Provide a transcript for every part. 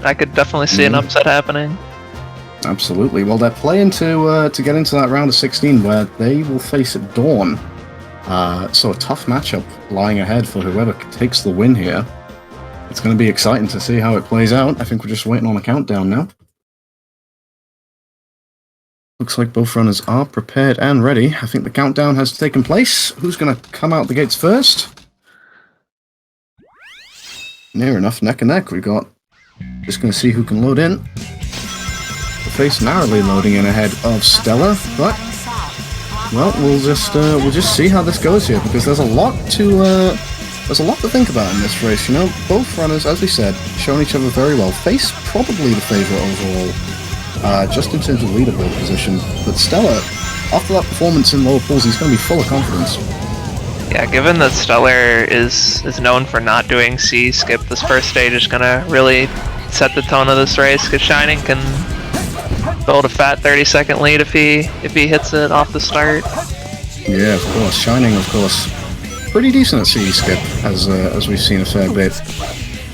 I could definitely see an upset happening. Absolutely. Well, they're playing to get into that round of 16 where they will face Dawn. So a tough matchup lying ahead for whoever takes the win here. It's going to be exciting to see how it plays out. I think we're just waiting on a countdown now. Looks like both runners are prepared and ready. I think the countdown has taken place. Who's going to come out the gates first? Near enough, neck and neck. We've got... Just going to see who can load in. The face narrowly loading in ahead of Stellar, but... Well, we'll just see how this goes here, because there's a lot to think about in this race. You know, both runners, as we said, showing each other very well. Face probably the favourite overall, just in terms of leaderboard position. But Stellar, after that performance in lower pools, he's going to be full of confidence. Yeah, given that Stellar is known for not doing C skip, this first stage is going to really set the tone of this race, because Shining can build a fat 30-second lead if he hits it off the start. Yeah, of course. Shining, of course, pretty decent at C skip, as we've seen a fair bit.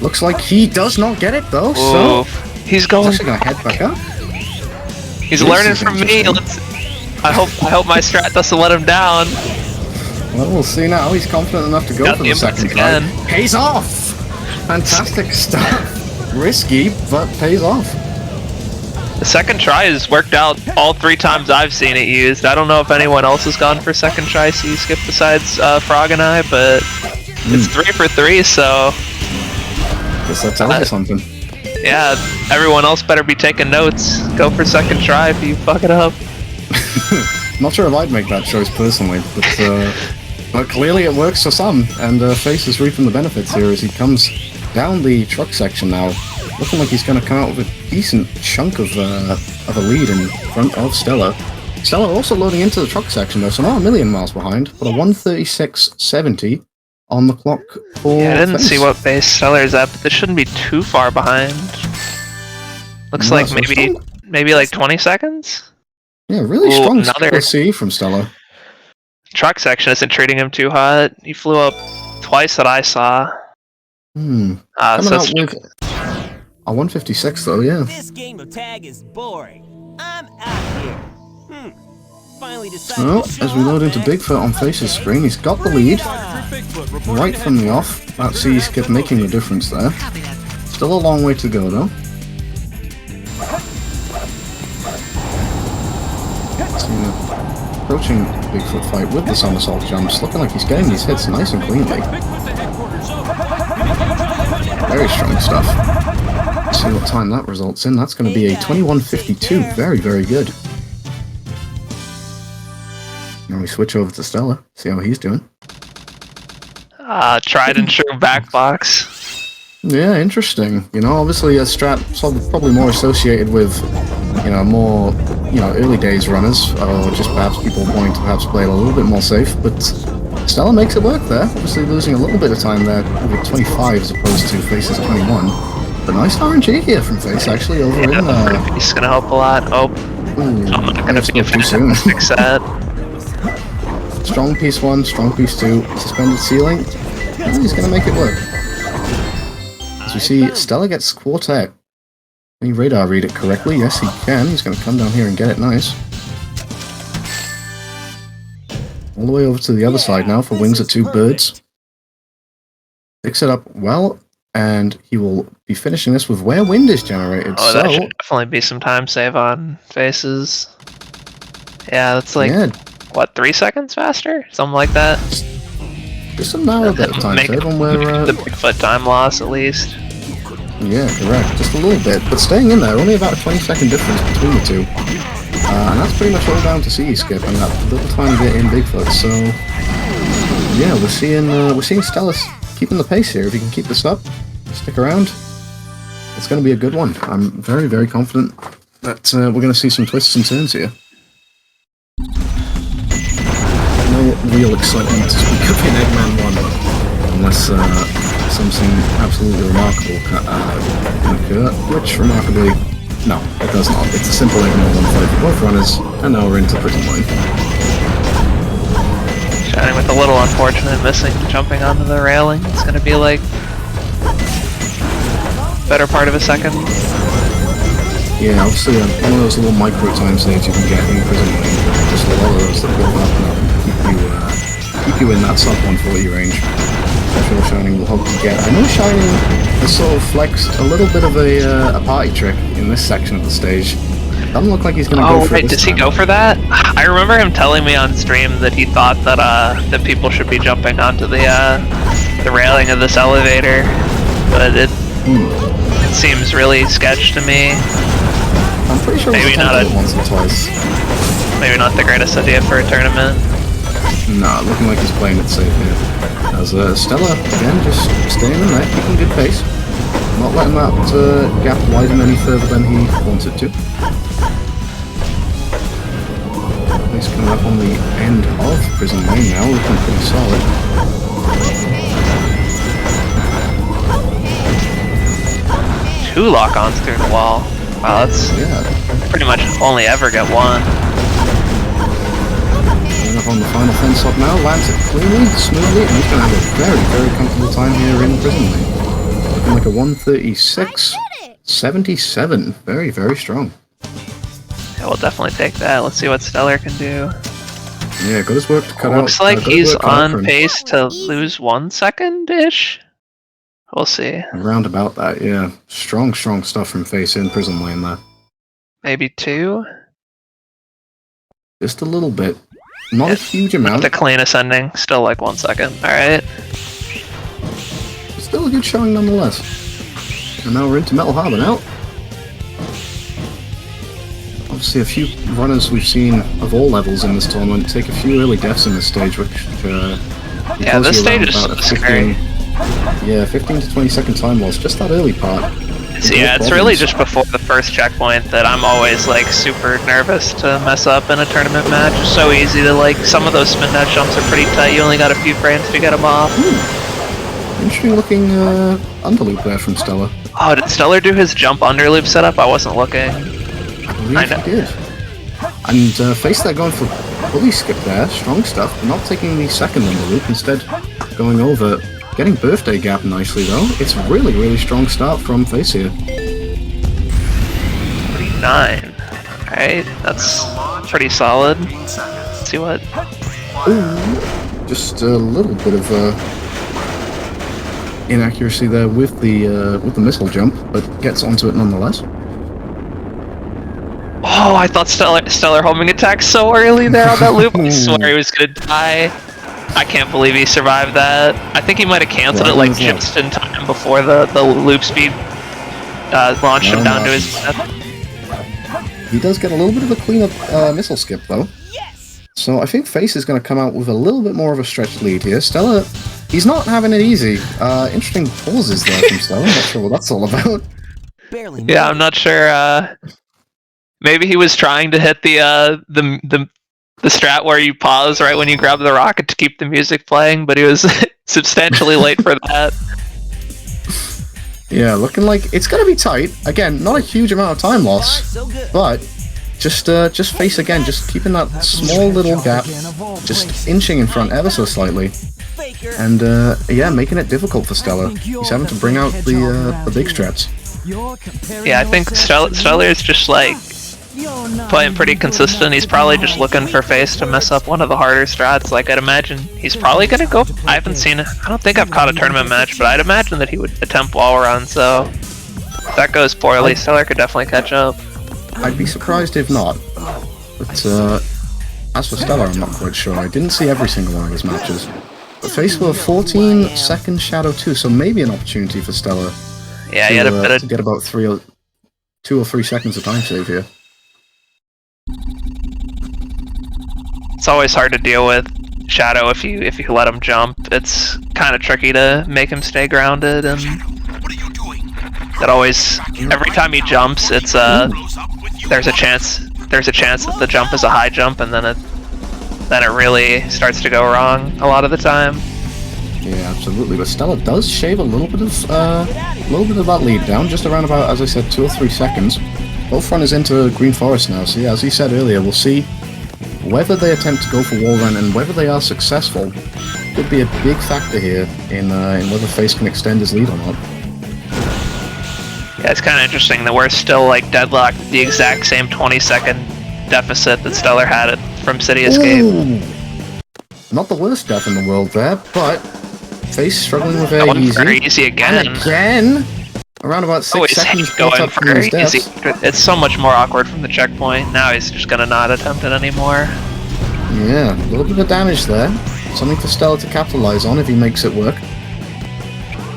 Looks like he does not get it though. Ooh, so he's going. He's actually gonna head back up. He's learning from me. I hope my strat doesn't let him down. Well, we'll see now. He's confident enough to go for the second try. Pays off. Fantastic stuff. Risky, but pays off. The second try has worked out all 3 times I've seen it used. I don't know if anyone else has gone for second try C skip besides Frog and I, but it's 3 for 3, so... Guess that tells you something. Yeah, everyone else better be taking notes. Go for second try if you fuck it up. Not sure if I'd make that choice personally, but clearly it works for some, and Face is reaping the benefits here as he comes down the truck section now. Looking like he's going to come out with a decent chunk of a lead in front of Stellar. Stellar also loading into the truck section though, so not a million miles behind, but a 1:36.70 on the clock for Yeah, I didn't Face. see what base Stellar's at, but this shouldn't be too far behind. Looks No, like so maybe like 20 seconds? Yeah, really Ooh, strong another C from Stellar. truck section isn't treating him too hot. He flew up twice that I saw. Coming So out with a 1:56 though, yeah. This game of tag is boring. I'm out here. Finally decided. Well, as we load into Bigfoot on Face's screen, he's got the lead right from the off. That C skip making the difference there. Still a long way to go though. Approaching Bigfoot fight with the somersault jumps, looking like he's getting these hits nice and cleanly. Very strong stuff. Let's see what time that results in. That's going to be a 21:52. Very, very good. Now we switch over to Stellar, see how he's doing. Tried and true back box. Yeah, interesting. You know, obviously a strat probably more associated with, more, early days runners, or just perhaps people wanting to perhaps play it a little bit more safe, but Stellar makes it work there. Obviously losing a little bit of time there with 25 as opposed to Face's 21. But nice RNG here from Face, actually, over in He's gonna help a lot. Oh, I'm not gonna be a fantastic set. Strong piece 1, strong piece 2, suspended ceiling. And he's gonna make it work. As we see, Stellar gets quartet. Can he radar read it correctly? Yes, he can. He's gonna come down here and get it nice. All the way over to the other side now for Wings of Two Birds. Picks it up well, and he will be finishing this with where wind is generated. Oh, so that should definitely be some time save on Faces. Yeah, that's like, what, 3 seconds faster? Something like that? Just some narrow bit of time save on where... the Bigfoot time loss, at least. Yeah, correct. Just a little bit, but staying in there. Only about a 20-second difference between the two. And that's pretty much all down to C skip and that little tiny bit in Bigfoot. So, yeah, we're seeing Stellar keeping the pace here. If he can keep this up, stick around, it's going to be a good one. I'm very, very confident that we're going to see some twists and turns here. No real excitement to speak of in Eggman 1, unless something absolutely remarkable can occur, which remarkably, no, it does not. It's a simple Eggman 1 fight for both runners, and now we're into Prison Line. Shining with a little unfortunate missing jumping onto the railing. It's gonna be like better part of a second. Yeah, obviously one of those little micro time saves you can get in Prison Lane. Just a lot of those that build up and keep you in that sub 140 range. I'm sure Shining will hope to get. I know Shining has sort of flexed a little bit of a party trick in this section of the stage. Doesn't look like he's going to go for it. Oh, wait, does he go for that? I remember him telling me on stream that he thought that that people should be jumping onto the railing of this elevator, but it seems really sketch to me. I'm pretty sure maybe not once or twice. Maybe not the greatest idea for a tournament. Nah, looking like he's playing it safe here. As Stella, again, just staying in there, keeping good pace. Not letting that gap widen any further than he wanted to. He's coming up on the end of Prison Lane now, looking pretty solid. Two lock-ons through the wall. Wow, that's pretty much only ever get one. Going up on the final fence up now, lands it cleanly, smoothly, and he's going to have a very, very comfortable time here in Prison Lane. Looking like a 136.77. Very, very strong. Yeah, we'll definitely take that. Let's see what Stellar can do. Yeah, got his work to cut out. Looks like he's on pace to lose 1 second-ish. We'll see. Around about that, yeah. Strong, strong stuff from Face in Prison Lane there. Maybe 2? Just a little bit. Not a huge amount. The cleanest ending. Still like 1 second. Alright. Still a good showing nonetheless. And now we're into Metal Harbor now. Obviously a few runners we've seen of all levels in this tournament take a few early deaths in this stage, which yeah, this stage is scary. Yeah, 15 to 20 second time loss, just that early part. So yeah, it's really just before the first checkpoint that I'm always like super nervous to mess up in a tournament match. It's so easy to like, some of those spin dash jumps are pretty tight, you only got a few frames to get them off. Interesting looking underloop there from Stellar. Oh, did Stellar do his jump underloop setup? I wasn't looking. I believe he did. And Face there going for bully skip there, strong stuff, not taking the second underloop, instead going over. Getting birthday gap nicely though. It's really, really strong start from Face here. 49. Alright, that's pretty solid. Let's see what. Ooh, just a little bit of inaccuracy there with the missile jump, but gets onto it nonetheless. Oh, I thought Stellar homing attack so early there on that loop. I swear he was gonna die. I can't believe he survived that. I think he might have canceled it like just in time before the loop speed launched him down to his death. He does get a little bit of a cleanup missile skip though. So I think Face is going to come out with a little bit more of a stretched lead here. Stella, he's not having it easy. Interesting pauses there from Stella. I'm not sure what that's all about. Yeah, I'm not sure. Maybe he was trying to hit the strat where you pause right when you grab the rocket to keep the music playing, but he was substantially late for that. Yeah, looking like it's gonna be tight. Again, not a huge amount of time loss, but just Face again, just keeping that small little gap, just inching in front ever so slightly, and yeah, making it difficult for Stellar. He's having to bring out the big strats. Yeah, I think Stellar is just like playing pretty consistent. He's probably just looking for Face to mess up one of the harder strats. Like, I'd imagine he's probably gonna go. I haven't seen it. I don't think I've caught a tournament match, but I'd imagine that he would attempt wall run. So if that goes poorly, Stellar could definitely catch up. I'd be surprised if not. But as for Stellar, I'm not quite sure. I didn't see every single one of his matches. But Face with a 14-second Shadow 2, so maybe an opportunity for Stellar. Yeah, he had a bit of to get about 2 or 3 seconds of time save here. It's always hard to deal with Shadow if you let him jump. It's kind of tricky to make him stay grounded, and that always, every time he jumps, it's there's a chance that the jump is a high jump, and then it really starts to go wrong a lot of the time. Yeah, absolutely. But Stella does shave a little bit of that lead down, just around about, as I said, 2 or 3 seconds. Both runners into Green Forest now, so yeah, as he said earlier, we'll see whether they attempt to go for wall run and whether they are successful. Could be a big factor here in whether Face can extend his lead or not. Yeah, it's kind of interesting that we're still like deadlocked at the exact same 20-second deficit that Stellar had it from City Escape. Ooh. Not the worst death in the world there, but Face struggling with very easy. Very easy again. And again, around about 6 seconds going from for his easy. deaths. It's so much more awkward from the checkpoint. Now he's just gonna not attempt it anymore. Yeah, a little bit of damage there. Something for Stellar to capitalize on if he makes it work.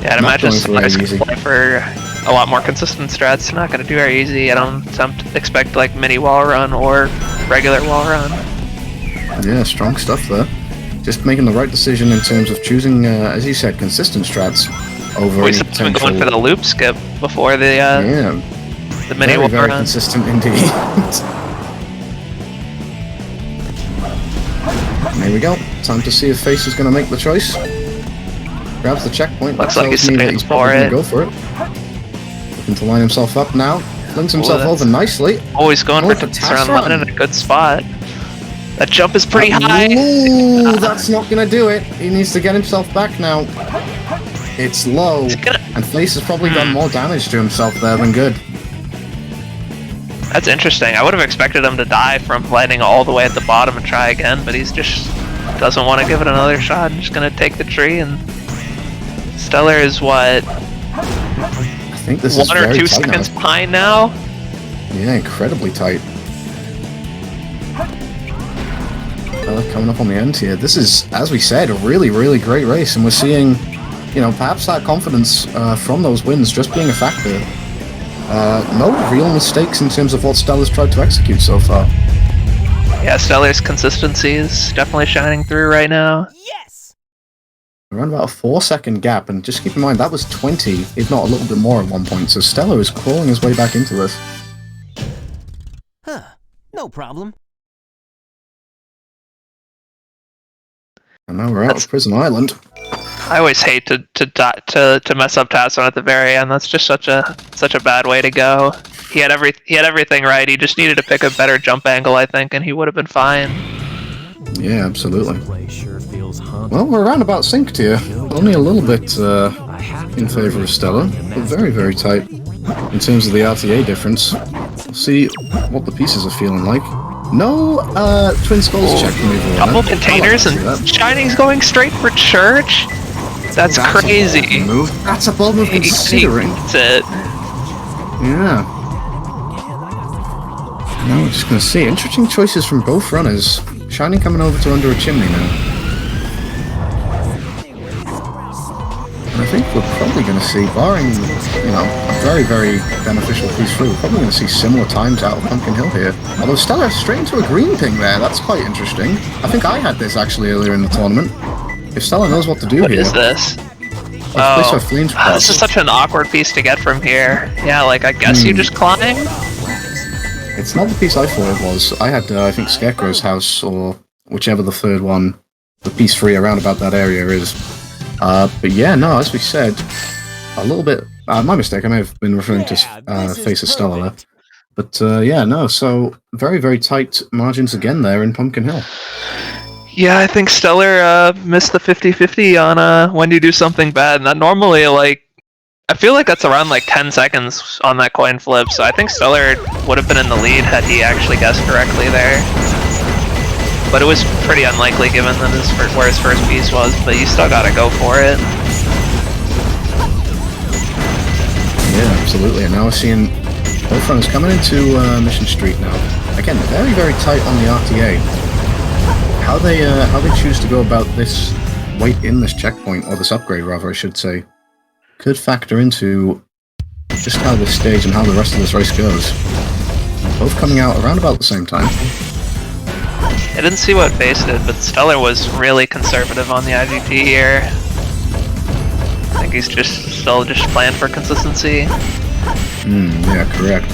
Yeah, I'd imagine Stellar's gonna play for a lot more consistent strats. Not gonna do very easy. I don't expect like mini wall run or regular wall run. Yeah, strong stuff there. Just making the right decision in terms of choosing, as you said, consistent strats over any He's been potential... going for the loop skip before the the mini wall very run. consistent indeed. There we go. Time to see if Face is going to make the choice. Grabs the checkpoint. Looks That like tells he's me that he's probably going to go for it. Looking to line himself up now. Flings himself over nicely. Always going for Tassaran Run in a good spot. That jump is pretty high. Ooh, that's not going to do it. He needs to get himself back now. It's low. And Face has probably done more damage to himself there than good. That's interesting. I would have expected him to die from landing all the way at the bottom and try again, but he's just doesn't want to give it another shot. I'm just going to take the tree, and Stellar is what? I think this is 1 or 2 seconds behind now? Yeah, incredibly tight. Coming up on the end here. This is, as we said, a really, really great race, and we're seeing, you know, perhaps that confidence from those wins just being a factor. No real mistakes in terms of what Stellar's tried to execute so far. Yeah, Stellar's consistency is definitely shining through right now. Yes! Around about a 4-second gap, and just keep in mind that was 20, if not a little bit more at one point, so Stellar is crawling his way back into this. Huh, no problem. And now we're out of Prison Island. I always hate to mess up Tassaran at the very end. That's just such a bad way to go. He had everything right. He just needed to pick a better jump angle, I think, and he would have been fine. Yeah, absolutely. Well, we're around about synced here. Only a little bit in favor of Stellar, but very, very tight in terms of the RTA difference. We'll see what the pieces are feeling like. No Twin Skulls check from either one. Couple containers and Shining's going straight for Church. That's crazy. Move. That's a bold move considering. That's it. Yeah. Now we're just going to see interesting choices from both runners. Shining coming over to under a chimney now. And I think we're probably going to see, barring, you know, a very, very beneficial piece through, we're probably going to see similar times out of Pumpkin Hill here. Although Stellar straight into a green ping there, that's quite interesting. I think I had this actually earlier in the tournament. If Stellar knows what to do What here... is this? This is such an awkward piece to get from here. Yeah, like, I guess you just climb? It's not the piece I thought it was. I had, I think, Scarecrow's house, or whichever the third one, the piece 3 around about that area is. But yeah, no, as we said, a little bit... my mistake, I may have been referring to Face of Stellar there. But yeah, no, so very, very tight margins again there in Pumpkin Hill. Yeah, I think Stellar missed the 50-50 on when you do something bad. And that normally, like, I feel like that's around like 10 seconds on that coin flip, so I think Stellar would have been in the lead had he actually guessed correctly there. But it was pretty unlikely given that where his first piece was, but you still gotta go for it. Yeah, absolutely. And now we're seeing both runners coming into Mission Street now. Again, very, very tight on the RTA. How they choose to go about this wait in this checkpoint, or this upgrade rather, I should say, could factor into just how this stage and how the rest of this race goes. Both coming out around about the same time. I didn't see what Face did, but Stellar was really conservative on the IGT here. I think he's still just playing for consistency. Yeah, correct.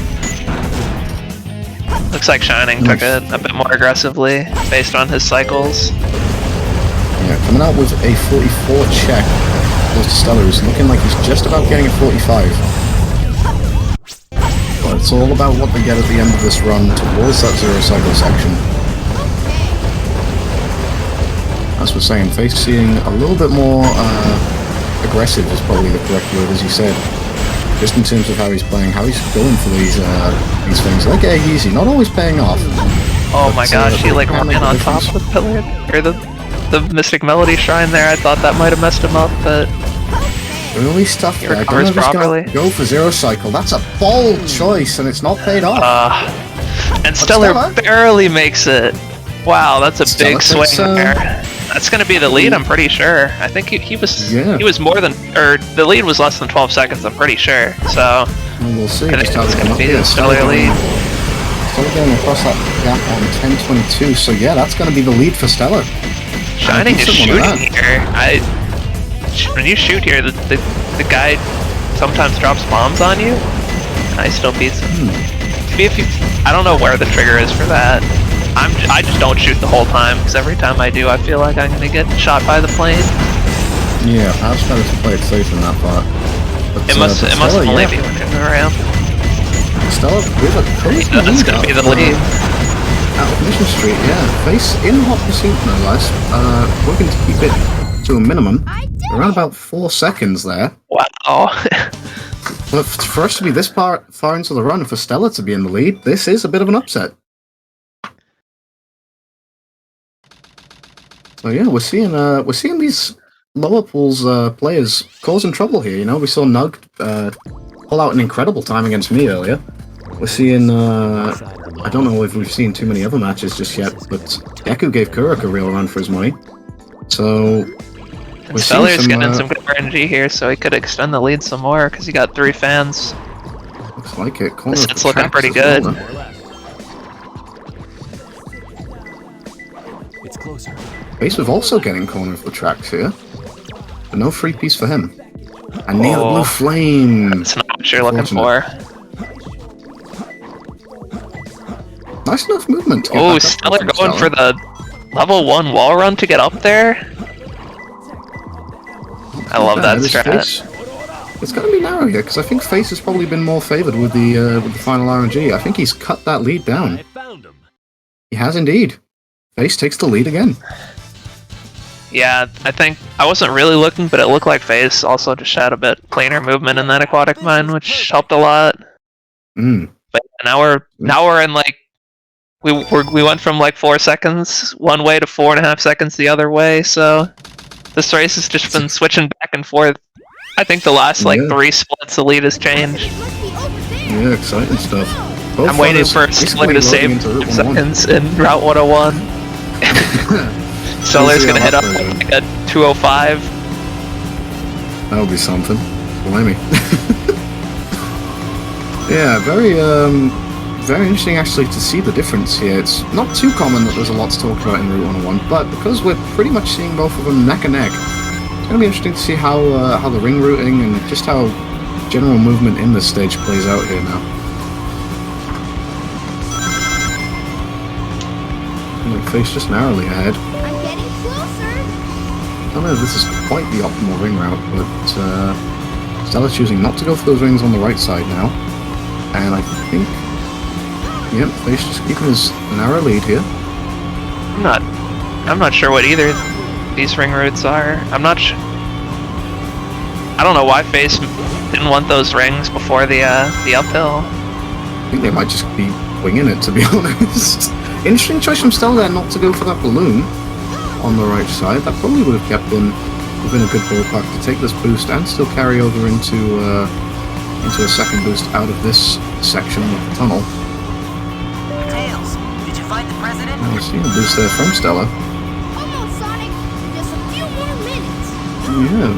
Looks like Shining took it a bit more aggressively based on his cycles. Yeah, coming out with a 44 check. Goes to Stellar, who's looking like he's just about getting a 45. But it's all about what they get at the end of this run towards that 0 cycle section. As we're saying, Face seeing a little bit more aggressive is probably the correct word, as you said. just in terms of how he's playing, how he's going for these things. Like easy, not always paying off. Oh my gosh, he like ran on top of the pillar, or the Mystic Melody Shrine there. I thought that might have messed him up, but early stuff he there. recovers properly. Go for Zero Cycle. That's a bold choice, and it's not paid off. And Stellar barely makes it. Wow, that's a big swing there. That's gonna be the lead, I'm pretty sure. I think he was more than, or the lead was less than 12 seconds, I'm pretty sure. So we'll see. I think it's gonna be the Stellar lead. Still getting across that gap on 10:22. So yeah, that's gonna be the lead for Stellar. Shining is shooting here. When you shoot here, the guy sometimes drops bombs on you, and I still beats him. I don't know where the trigger is for that. I just don't shoot the whole time, because every time I do, I feel like I'm gonna get shot by the plane. Yeah, perhaps better to play it safe in that part. But, it must only be when you're around. Stella with a crazy lead. That's gonna be the lead. Out of Mission Street, yeah. Face in hot pursuit, no less. Looking to keep it to a minimum. Around about 4 seconds there. Wow. But for us to be this far into the run, and for Stella to be in the lead, this is a bit of an upset. So yeah, we're seeing these lower pools players causing trouble here. You know, we saw Nug pull out an incredible time against me earlier. We're seeing I don't know if we've seen too many other matches just yet, but Deku gave Kurok a real run for his money. So Stellar's getting some good RNG here, so he could extend the lead some more because he got 3 fans. Looks like it. It's looking pretty good. It's closer. Face was also getting corner of the tracks here, but no free piece for him. And near the blue flame. That's not what you're looking for. Nice enough movement. Oh, Stellar going for the level 1 wall run to get up there. I love that strat. It's going to be narrow here because I think Face has probably been more favoured with the final RNG. I think he's cut that lead down. He has indeed. Face takes the lead again. Yeah, I think I wasn't really looking, but it looked like Face also just had a bit cleaner movement in that aquatic mine, which helped a lot. But now we're in like we went from like 4 seconds one way to 4.5 seconds the other way. So this race has just been switching back and forth. I think the last like 3 splits the lead has changed. Yeah, exciting stuff. Both I'm waiting for Stellar to save 5 seconds in Route 101. Stellar's gonna hit up like a 205. That would be something. Blimey. Yeah, very interesting actually to see the difference here. It's not too common that there's a lot to talk about in Route 101, but because we're pretty much seeing both of them neck and neck, it's gonna be interesting to see how the ring routing and just how general movement in this stage plays out here now. Face just narrowly ahead. I'm getting closer. I don't know if this is quite the optimal ring route, but Stella choosing not to go for those rings on the right side now. And I think, yep, Face just keeping his narrow lead here. I'm not sure what either of these ring routes are. I'm not sure. I don't know why Face didn't want those rings before the uphill. I think they might just be winging it, to be honest. Interesting choice from Stella there not to go for that balloon on the right side. That probably would have kept him within a good ballpark to take this boost and still carry over into a second boost out of this section of the tunnel. Tails, did you find the president? Now we're seeing a boost there from Stella. Almost, Sonic. Just a few more minutes. Yeah,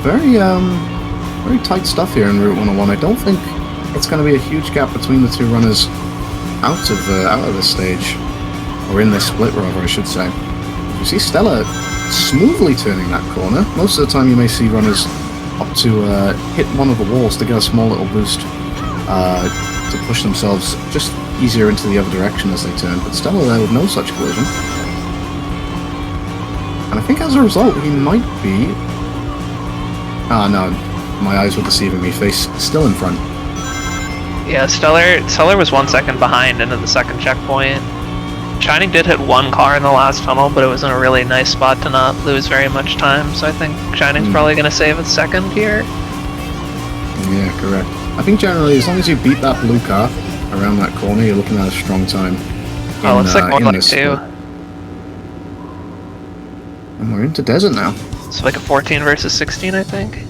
very tight stuff here in Route 101. I don't think it's going to be a huge gap between the two runners out of this stage. Or in this split, rather, I should say. You see Stella smoothly turning that corner. Most of the time you may see runners up to hit one of the walls to get a small little boost to push themselves just easier into the other direction as they turn. But Stella there with no such collision. And I think as a result he might be... Ah no, my eyes were deceiving me. Face still in front. Yeah, Stellar was 1 second behind into the second checkpoint. Shining did hit 1 car in the last tunnel, but it was in a really nice spot to not lose very much time, so I think Shining's probably going to save its second here. Yeah, correct. I think generally, as long as you beat that blue car around that corner, you're looking at a strong time. Oh, looks like more in like this 2. split. And we're into desert now. It's like a 14 versus 16, I think.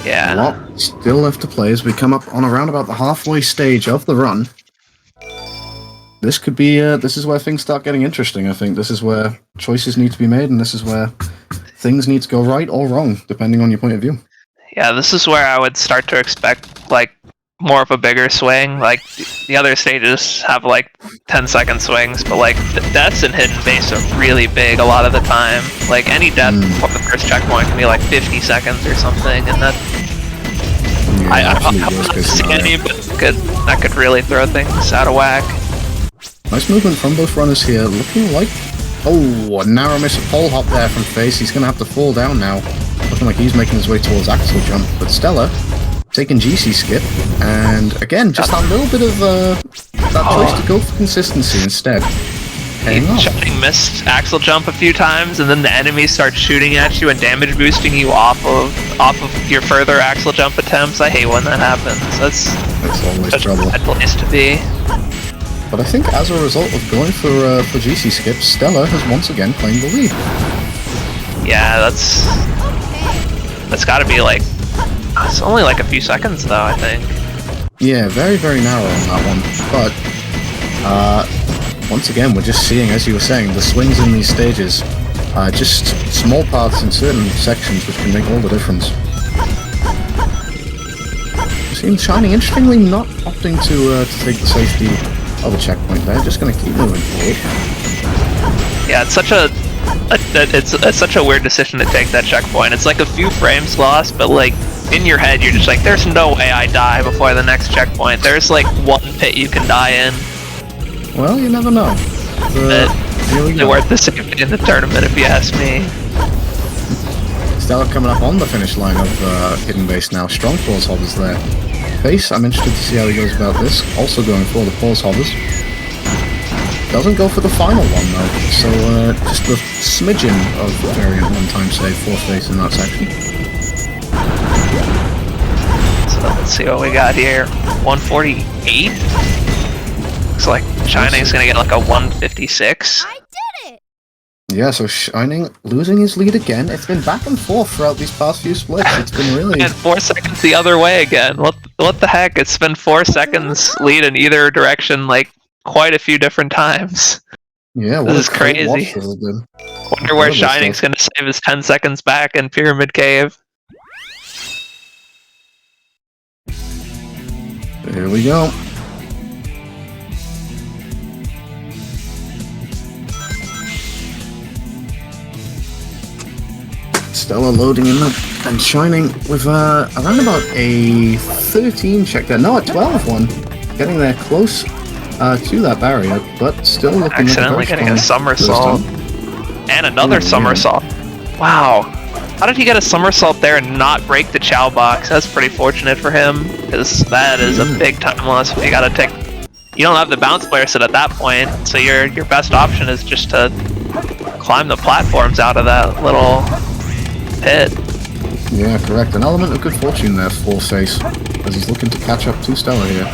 Yeah. A lot still left to play as we come up on around about the halfway stage of the run. This could be, this is where things start getting interesting, I think. This is where choices need to be made, and this is where things need to go right or wrong, depending on your point of view. Yeah, this is where I would start to expect, like, more of a bigger swing. Like, the other stages have, like, 10-second swings, but, like, the deaths in Hidden Base are really big a lot of the time. Like, any death before the first checkpoint can be, like, 50 seconds or something, and that... Yeah, I don't see any, but that could really throw things out of whack. Nice movement from both runners here, looking like... Oh, a narrow miss a pole hop there from Face. He's going to have to fall down now. Looking like he's making his way towards Axel jump. But stllr taking GC skip, and again, just that little bit of that choice to go for consistency instead. Shining missed Axel jump a few times, and then the enemies start shooting at you and damage boosting you off of your further Axel jump attempts. I hate when that happens. That's always such trouble. a bad place to be. But I think as a result of going for GC skip, stllr has once again claimed the lead. Yeah, that's got to be like, it's only like a few seconds though, I think. Yeah, very, very narrow on that one. But once again, we're just seeing, as you were saying, the swings in these stages. Just small paths in certain sections which can make all the difference. Seems Shining, interestingly, not opting to take the safety of a checkpoint there, just going to keep moving forward. Yeah, it's such it's such a weird decision to take that checkpoint. It's like a few frames lost, but like in your head you're just like, there's no way I die before the next checkpoint. There's like one pit you can die in. Well, you never know. It's worth the safety in the tournament if you ask me. stllr coming up on the finish line of Hidden Base now. Strong pause hovers there. Face, I'm interested to see how he goes about this. Also going for the pause hovers. Doesn't go for the final one though, so just a smidgen of variant one-time save for Face in that section. So let's see what we got here. 148? Looks like Shining's gonna get like a 156. I did it! Yeah, so Shining losing his lead again. It's been back and forth throughout these past few splits. It's been really... And 4 seconds the other way again. What the heck? It's been 4 seconds lead in either direction, like, quite a few different times. Yeah, this is crazy. Wonder where Shining's gonna save his 10 seconds back in Pyramid Cave. Here we go. stllr loading in that, and Shining with around about a 13 check there. No, a 12 one. Getting there close to that barrier, but still looking accidentally getting a somersault. And another somersault. Wow. How did he get a somersault there and not break the Chow box? That's pretty fortunate for him, because that is a big time loss. You gotta take... You don't have the bounce player set at that point, so your best option is just to climb the platforms out of that little pit. Yeah, correct. An element of good fortune there for Face, as he's looking to catch up to stllr here.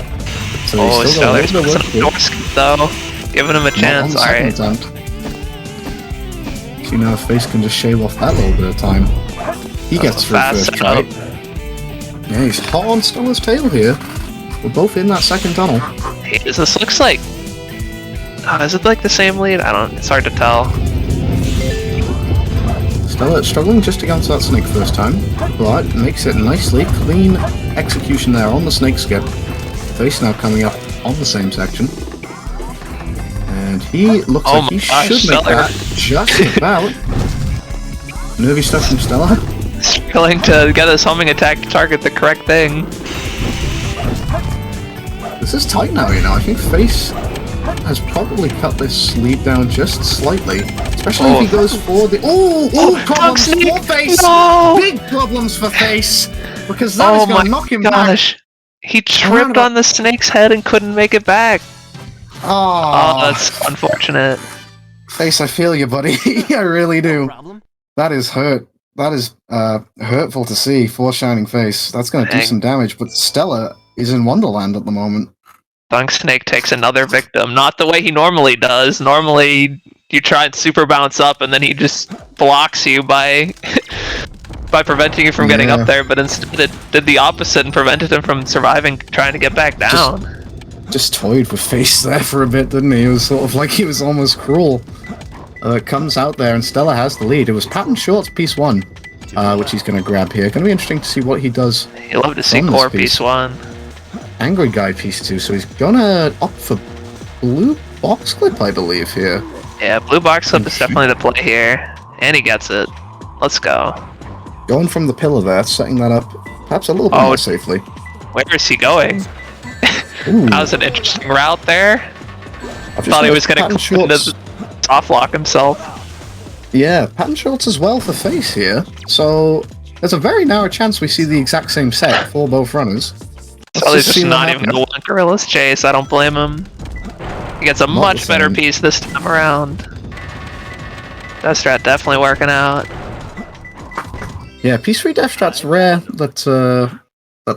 So stllr's missing a door skip though, giving him a chance. Alright. So now Face can just shave off that little bit of time. He gets through first try. Yeah, he's hot on stllr's tail here. We're both in that second tunnel. Hey, this looks like... is it like the same lead? It's hard to tell. stllr struggling just to get onto that snake first time, but makes it nicely. Clean execution there on the snake skip. Face now coming up on the same section. And he looks like he should make that just about. Nervy stuff from stllr. Struggling to get his homing attack to target the correct thing. This is tight now, you know. I think Face has probably cut this lead down just slightly. Especially if he goes for the... problems for Face! No! Big problems for Face! Because that is going to knock him back. He tripped on the snake's head and couldn't make it back. Oh, that's unfortunate. Face, I feel you, buddy. I really do. That is hurt. That is hurtful to see for ShiningFace. That's going to do Dang. some damage, but Stella is in Wonderland at the moment. Dunk Snake takes another victim. Not the way he normally does. Normally, you try and super bounce up, and then he just blocks you by by preventing you from getting Yeah. up there. But instead, it did the opposite and prevented him from surviving, trying to get back down. Just toyed with Face there for a bit, didn't he? It was sort of like he was almost cruel. Comes out there, and Stella has the lead. It was Pattern Short's piece 1, which he's going to grab here. Going to be interesting to see what he does. You love to see on this Core piece. piece 1. Angry Guy piece 2, so he's going to opt for Blue Box Clip, I believe, here. Yeah, blue box clip is definitely the play here, and he gets it. Let's go. Going from the pillar there, setting that up perhaps a little bit more safely. Where is he going? Ooh, That was an interesting route there. I've just Thought he got was going Pattern to Shorts. soft lock himself. Yeah, Pattern Shorts as well for Face here. So there's a very narrow chance we see the exact same set for both runners. So he's just see what not even happens. going to want Gorilla's Chase. I don't blame him. He gets a the much better same. piece this time around. Death Strat definitely working out. Yeah, piece 3 Death Strat's rare that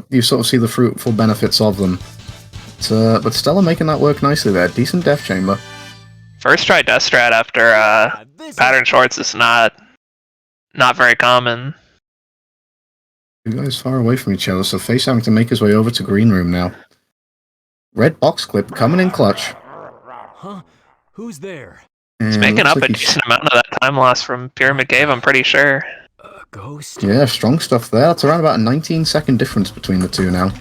you sort of see the fruitful benefits of them. But Stella making that work nicely there. Decent Death Chamber. First try Death Strat after Pattern Shorts is not very common. You guys far away from each other, so Face having to make his way over to Green Room now. Red Box Clip coming in clutch. Huh? Who's there? He's And making looks up like a he's- decent amount of that time loss from Pyramid Cave, I'm pretty sure. A ghost? Yeah, strong stuff there. That's around about a 19-second difference between the two now.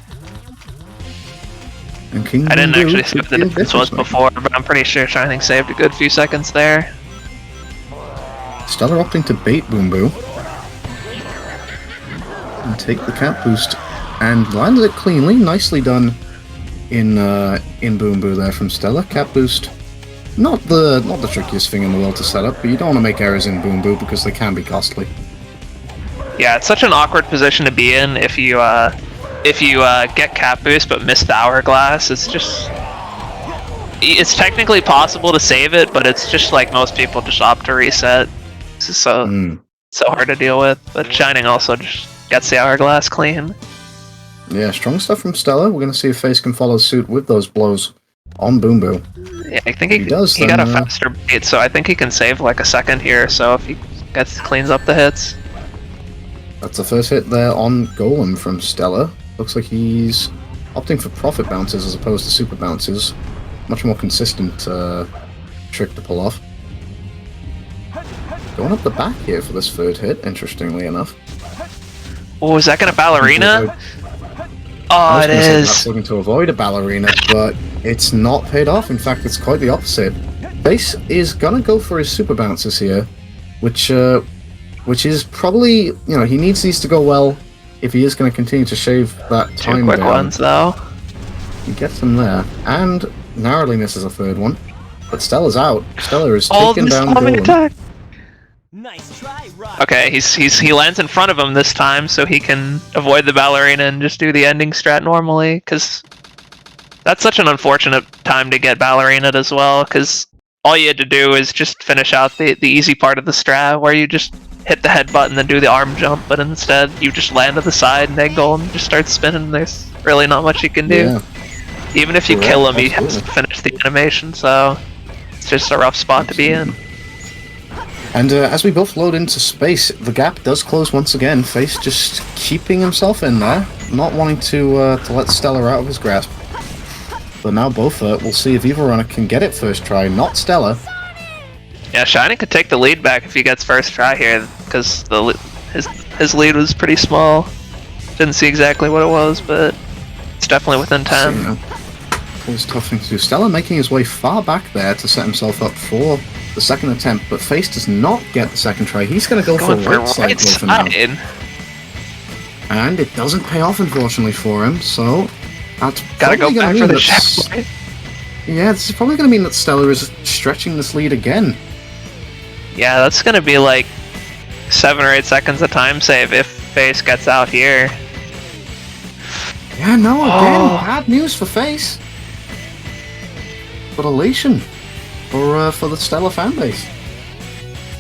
And King I didn't Boom actually Boo see what could the be a difference was difference before, but I'm pretty sure Shining saved a good few seconds there. maker. Stella opting to bait Boom Boo. And take the cap boost. And landed it cleanly. Nicely done in Boom Boo there from Stella. Cap boost. Not the trickiest thing in the world to set up, but you don't want to make errors in Boom Boo because they can be costly. Yeah, it's such an awkward position to be in if you get cap boost but miss the hourglass. It's technically possible to save it, but it's just like most people just opt to reset. It's just so hard to deal with. But Shining also just gets the hourglass clean. Yeah, strong stuff from Stella. We're going to see if Face can follow suit with those blows on Boom Boo. Yeah, I think he does, he got a then, faster bait, so I think he can save like a second here. So if he cleans up the hits. That's the first hit there on Golem from Stella. Looks like he's opting for profit bounces as opposed to super bounces. Much more consistent trick to pull off. Going up the back here for this third hit, interestingly enough. Oh, is that gonna ballerina? Oh, it That's is. looking to avoid a ballerina, but it's not paid off. In fact, it's quite the opposite. Face is gonna go for his super bounces here, which is probably, he needs these to go well if he is going to continue to shave that time Two quick down. ones though. He gets them there, and narrowly misses a third one. But Stella's out. Stella is Oh, taking the down slamming Golem. attack. Nice try, Rock. Okay, he lands in front of him this time, so he can avoid the ballerina and just do the ending strat normally. Because that's such an unfortunate time to get ballerinaed as well. Because all you had to do is just finish out the easy part of the strat, where you just hit the head button and do the arm jump. But instead, you just land to the side and then Golem just starts spinning. There's really not much you can do. Yeah. Even if you Correct, kill him, he has absolutely. to finish the animation. So it's just a rough spot to be in. And as we both load into space, the gap does close once again. Face just keeping himself in there, not wanting to let Stella out of his grasp. But now both we'll see if either runner can get it first try, not Stella. Yeah, Shining could take the lead back if he gets first try here, because his lead was pretty small. Didn't see exactly what it was, but it's definitely within 10. It's a tough thing to do. Stella making his way far back there to set himself up for the second attempt, but Face does not get the second try. He's going to go Going for right side for now. And it doesn't pay off, unfortunately, for him, so that's Gotta go probably back gonna for mean the that shaft blade. Yeah, this is probably going to mean that Stella is stretching this lead again. Yeah, that's gonna be like 7 or 8 seconds of time save if Face gets out here. Yeah, no, again, Oh. bad news for Face. But elation for the Stella fanbase.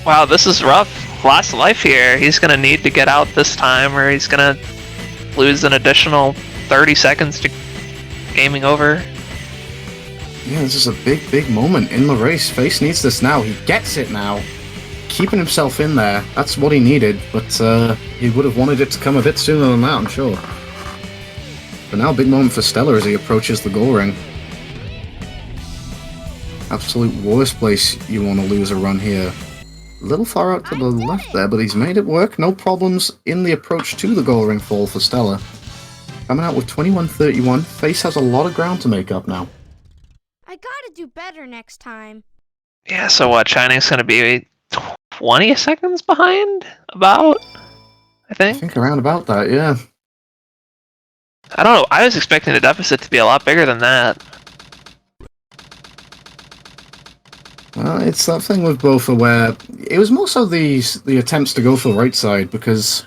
Wow, this is rough. last life here. He's gonna need to get out this time, or he's gonna lose an additional 30 seconds to gaming over. Yeah, this is a big moment in the race. Face needs this now. He gets it now. Keeping himself in there, that's what he needed, but he would have wanted it to come a bit sooner than that, I'm sure. But now, big moment for Stellar as he approaches the goal ring. Absolute worst place you want to lose a run here. A little far out to the left there, but he's made it work. No problems in the approach to the goal ring fall for Stellar. Coming out with 21-31. Face has a lot of ground to make up now. I gotta do better next time. Yeah, so what? Shining's gonna be 20 seconds behind? About? I I think? think around about that, yeah. I don't know. I was expecting the deficit to be a lot bigger than that. It's that thing with Bofa where it was more so the attempts to go for the right side, because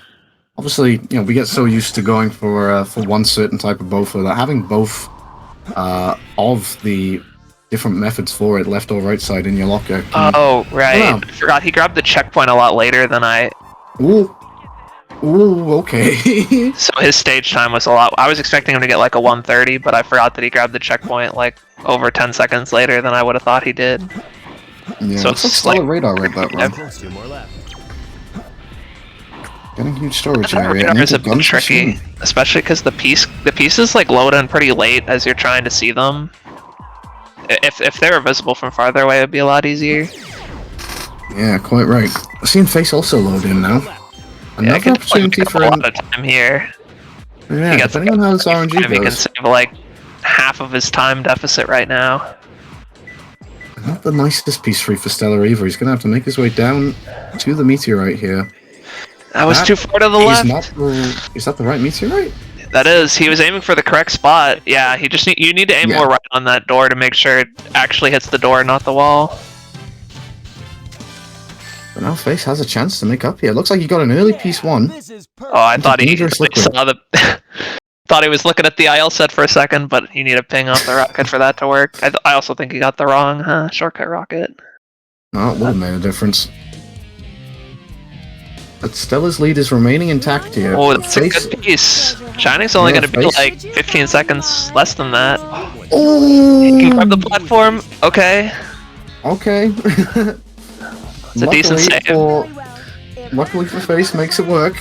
obviously, you know, we get so used to going for one certain type of Bofa that having both of the different methods for it, left or right side, in your locker. Oh, right. Yeah. I forgot he grabbed the checkpoint a lot later than I. Ooh, okay. So his stage time was a lot. I was expecting him to get like a 130, but I forgot that he grabbed the checkpoint like over 10 seconds later than I would have thought he did. Yeah, So looks like it's Stellar like- radar right that run. Close, 2 more left. Getting huge storage area. Radar and is a the bit guns tricky, machine. especially because the pieces like load in pretty late as you're trying to see them. If they were visible from farther away, it'd be a lot easier. Yeah, quite right. Seeing Face also load in now. Yeah, Another I could opportunity for a him. lot of time here. Yeah, He gets depending on how his RNG He can goes. save like half of his time deficit right now. Not the nicest piece free for Stellar either. He's going to have to make his way down to the meteorite here. That was That too far to the Is left. is that the right meteorite? That is. He was aiming for the correct spot. Yeah, he just you need to aim Yeah. more right on that door to make sure it actually hits the door, not the wall. But now Face has a chance to make up here. Looks like he got an early piece one. This is Oh, I It's a thought he dangerous liquid. saw the. Thought he was looking at the IL set for a second, but you need a ping off the rocket for that to work. I also think he got the wrong shortcut rocket. No, it would have made a difference. But Stella's lead is remaining intact here. Oh, that's a Face... good piece. Shining's only Yeah, going to be Face- like 15 seconds less than that. Oh! He can grab the platform. Okay. Okay. It's a decent save. Luckily for Face, makes it work.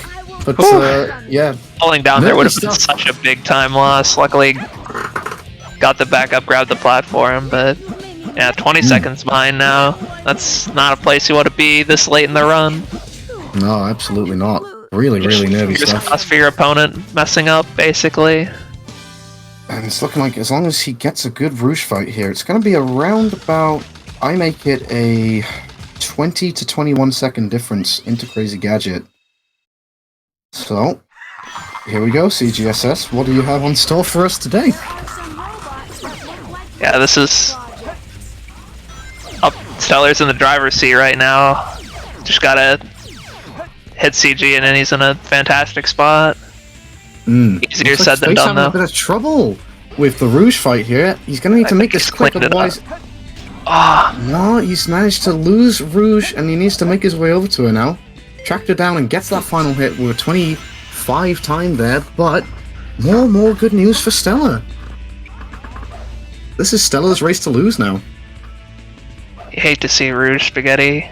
But, Whew. yeah. Falling down there would have been Nervous such a big time loss. Luckily, got the backup, grabbed the platform, but yeah, 20 seconds behind now. That's not a place you want to be this late in the run. No, absolutely not. Really nervy Fingers stuff. crossed for your opponent messing up, basically. And it's looking like as long as he gets a good Rouge fight here, it's going to be around about... I make it a 20 to 21 second difference into Crazy Gadget. So, here we go, CGSS. What do you have on store for us today? Yeah, this is... Up, Stellar's in the driver's seat right now. Just gotta hit CG and then he's in a fantastic spot. Easier Looks said like than Face done, having a though. bit of trouble with the Rouge fight here. He's going to need to make this he's quick, cleaned it up. otherwise... Ah, No, he's managed to lose Rouge, and he needs to make his way over to her now. Tracked her down and gets that final hit with a 25 time there, but more good news for Stellar. This is Stellar's race to lose now. you hate to see Rouge Spaghetti.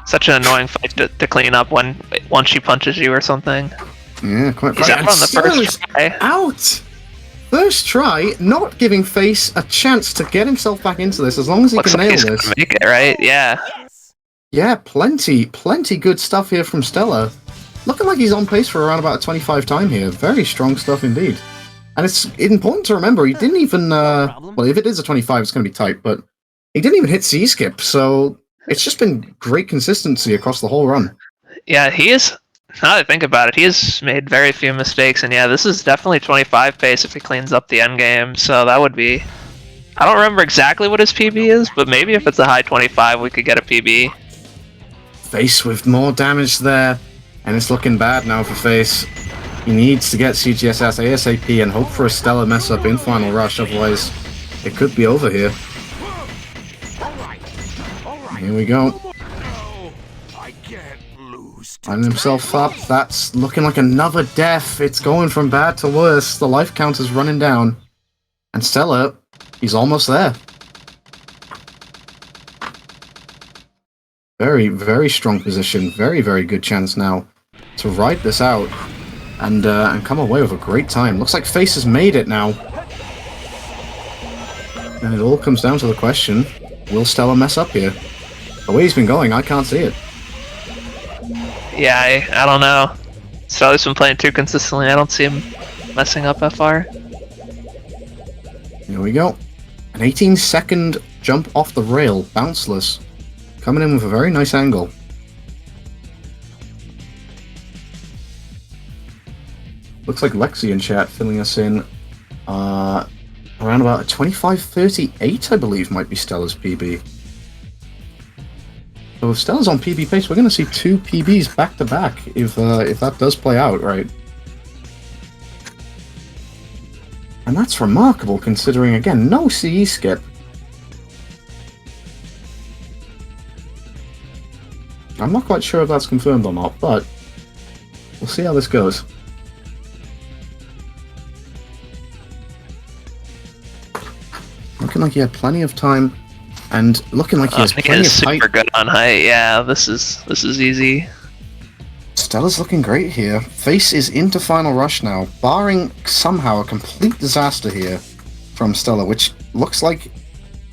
Such an annoying fight to clean up once she punches you or something. Yeah, quite He's right. out And on the Stellar first is try. out! First try, not giving Face a chance to get himself back into this as long as he Looks can like nail he's this. gonna make it, right? Yeah. Yeah, plenty good stuff here from Stellar. Looking like he's on pace for around about a 25 time here. Very strong stuff indeed. And it's important to remember, he didn't even, well, if it is a 25, it's going to be tight, but he didn't even hit C-skip, so it's just been great consistency across the whole run. Yeah, he is. Now that I think about it, he has made very few mistakes, and yeah, this is definitely 25 pace if he cleans up the end game, so that would be... I don't remember exactly what his PB is, but maybe if it's a high 25, we could get a PB. Face with more damage there, and it's looking bad now for Face. He needs to get CGSS ASAP and hope for a Stellar mess up in Final Rush, otherwise it could be over here. Here we go. Lining himself up. That's looking like another death. It's going from bad to worse. The life count is running down. And Stella, he's almost there. Very, very strong position. Very, very good chance now to ride this out and come away with a great time. Looks like Face has made it now. And it all comes down to the question, will Stella mess up here? The way he's been going, I can't see it. Yeah, I don't know. Stella's been playing too consistently. I don't see him messing up that far. Here we go. An 18-second jump off the rail, bounceless. Coming in with a very nice angle. Looks like Lexi in chat filling us in. Around about a 25.38, I believe, might be Stella's PB. So if Stella's on PB pace, we're going to see 2 PBs back to back if that does play out, right? And that's remarkable considering, again, no CE skip. I'm not quite sure if that's confirmed or not, but we'll see how this goes. Looking like he had plenty of time, and looking like he has plenty of height. Super good on height. Yeah, this is easy. Stella's looking great here. Face is into final rush now, barring somehow a complete disaster here from Stella, which looks like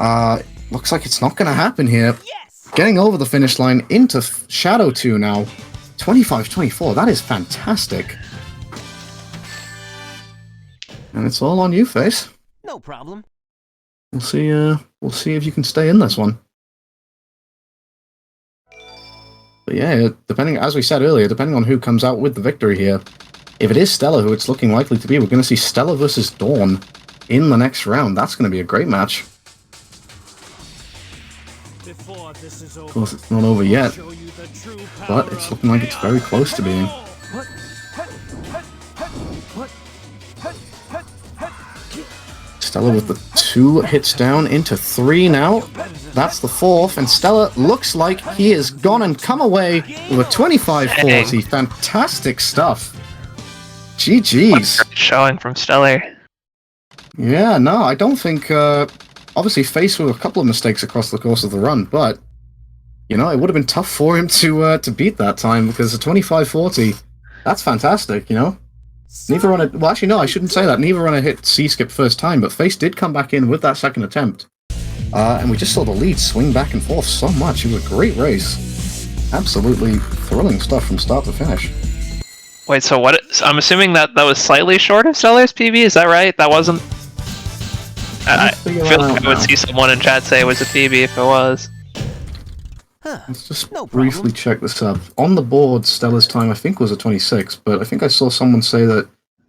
it's not going to happen here. Getting over the finish line into Shadow 2 now. 25-24, that is fantastic. And it's all on you, Face. No problem. We'll see if you can stay in this one. But yeah, depending, as we said earlier, depending on who comes out with the victory here, if it is Stella, who it's looking likely to be, we're going to see Stella versus Dawn in the next round. That's going to be a great match. Of course, it's not over yet, but it's looking like it's very close to being. Stella with the 2 hits down into 3 now. That's the 4th, and Stella looks like he has gone and come away with a 25-40. Fantastic stuff. GG's. Showing from Stellar. Yeah, no, I don't think... obviously faced with a couple of mistakes across the course of the run, but... You know, it would have been tough for him to beat that time, because a 25-40, that's fantastic, you know? Neither runner... Well, actually, no, I shouldn't say that. Neither runner hit C-skip first time, but Face did come back in with that second attempt. And we just saw the lead swing back and forth so much. It was a great race. Absolutely thrilling stuff from start to finish. Wait, so what? I'm assuming that was slightly short of Stellar's PB, is that right? That wasn't... I feel like I would see someone in chat say it was a PB if it was. Let's just briefly check this up. On the board, Stella's time I think was a 26, but I think I saw someone say that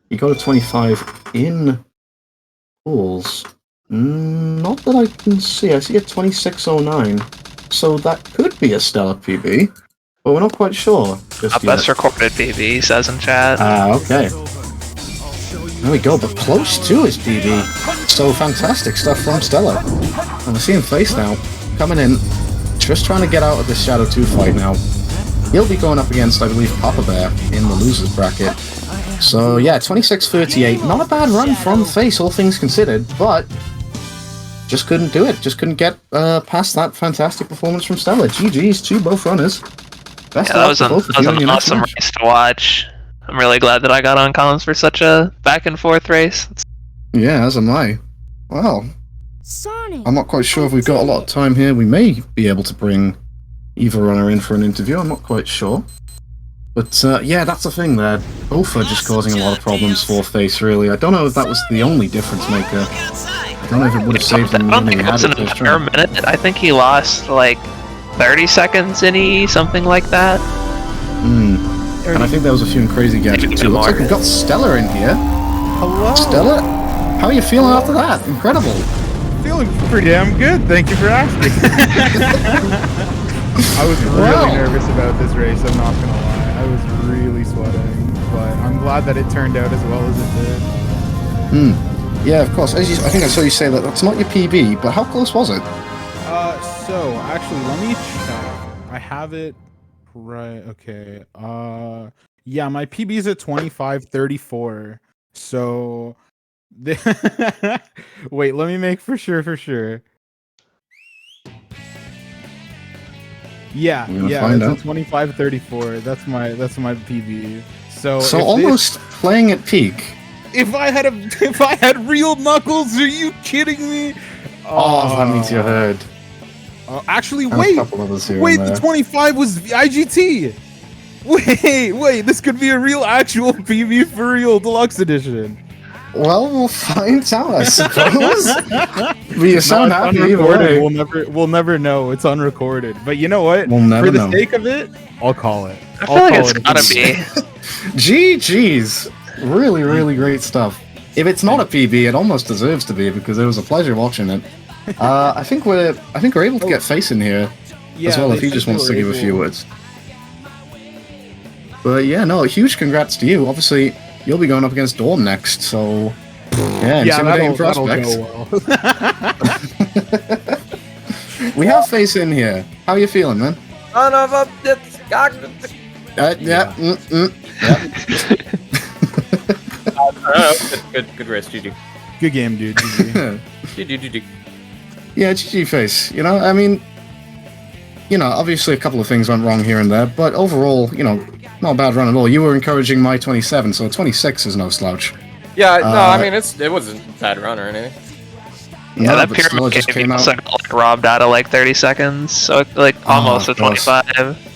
he got a 25 in pools. Not that I can see. I see a 26.09. So that could be a Stella PB, but we're not quite sure just yet. Best recorded PB, he says in chat. Okay. There we go, but close to his PB. So fantastic stuff from Stella. And we're seeing Face now, coming in. Just trying to get out of this Shadow 2 fight now. He'll be going up against, I believe, Papa Bear in the losers bracket. So yeah, 26-38. Not a bad run from Face, all things considered, but just couldn't do it. Just couldn't get past that fantastic performance from Stella. GG's to both runners. Best of luck to both of you in your next awesome match. race to watch. I'm really glad that I got on comms for such a back and forth race. Yeah, as am I. Well, Sonic. I'm not quite sure if we've got a lot of time here. We may be able to bring either runner in for an interview. I'm not quite sure. But yeah, that's the thing there. Both are just causing a lot of problems for Face, really. I don't know if that was the only difference maker. I don't know if it would have saved him I don't when he think it had was it an first entire round. minute. I think he lost like 30 seconds in EE, something like that. And I think there was a few crazy gadgets too. Looks like we've got Stella in here. Hello. Stella, how are you feeling after that? Incredible. Feeling pretty damn good. Thank you for asking. I was really nervous about this race. I'm not gonna lie. I was really sweating, but I'm glad that it turned out as well as it did. Yeah, of course. I think I saw you say that that's not your PB, but how close was it? So actually, let me check. I have it Right. Okay. Yeah, my PB's at 25:34. So, wait. Let me make for sure. Yeah, We're gonna yeah. find It's a out. 25:34. That's my PB. So, So if almost playing at peak. if I had real knuckles, are you kidding me? Oh, that means you're heard. Actually, And a wait. couple others here Wait, and the there. 25 was IGT. Wait, this could be a real actual PB for real deluxe edition. Well, we'll find out, I suppose. But you sound No, it's happy either unrecorded. way. We'll never know. It's unrecorded. But you know what? We'll never For the know. sake of it, I'll call it. I feel like it's gotta be. GG's. Really great stuff. If it's not a PB, it almost deserves to be because it was a pleasure watching it. I think we're able to get Face in here as well if he just wants to give a few words. But yeah, no, huge congrats to you. Obviously, you'll be going up against Dawn next, so yeah, intimidating prospects. That'll go well. We have Face in here. How are you feeling, man? Son of a Yeah. Good race, GG. Good game, dude. GG. GG. Yeah, GG Face. You know, I mean, obviously a couple of things went wrong here and there, but overall, not a bad run at all. You were encouraging my 27, so 26 is no slouch. Yeah, no, I mean it wasn't a bad run or anything. Yeah, No, that but still, it pyramid just game came out. also got like robbed out of like 30 seconds, so like almost of a course. 25.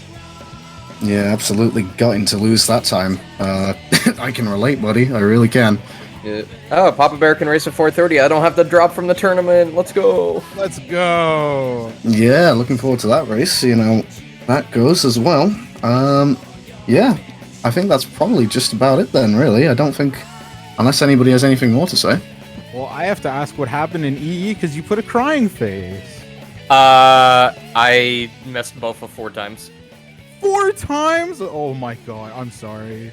Yeah, absolutely gutting to lose that time. I can relate, buddy. I really can. Yeah. Oh, Papa Bear can race at 4:30. I don't have to drop from the tournament. Let's go. Let's go. Yeah, looking forward to that race. That goes as well. Yeah, I think that's probably just about it then, really. I don't think, unless anybody has anything more to say. Well, I have to ask what happened in EE because you put a crying face. I messed both of 4 times. 4 times? Oh my god, I'm sorry.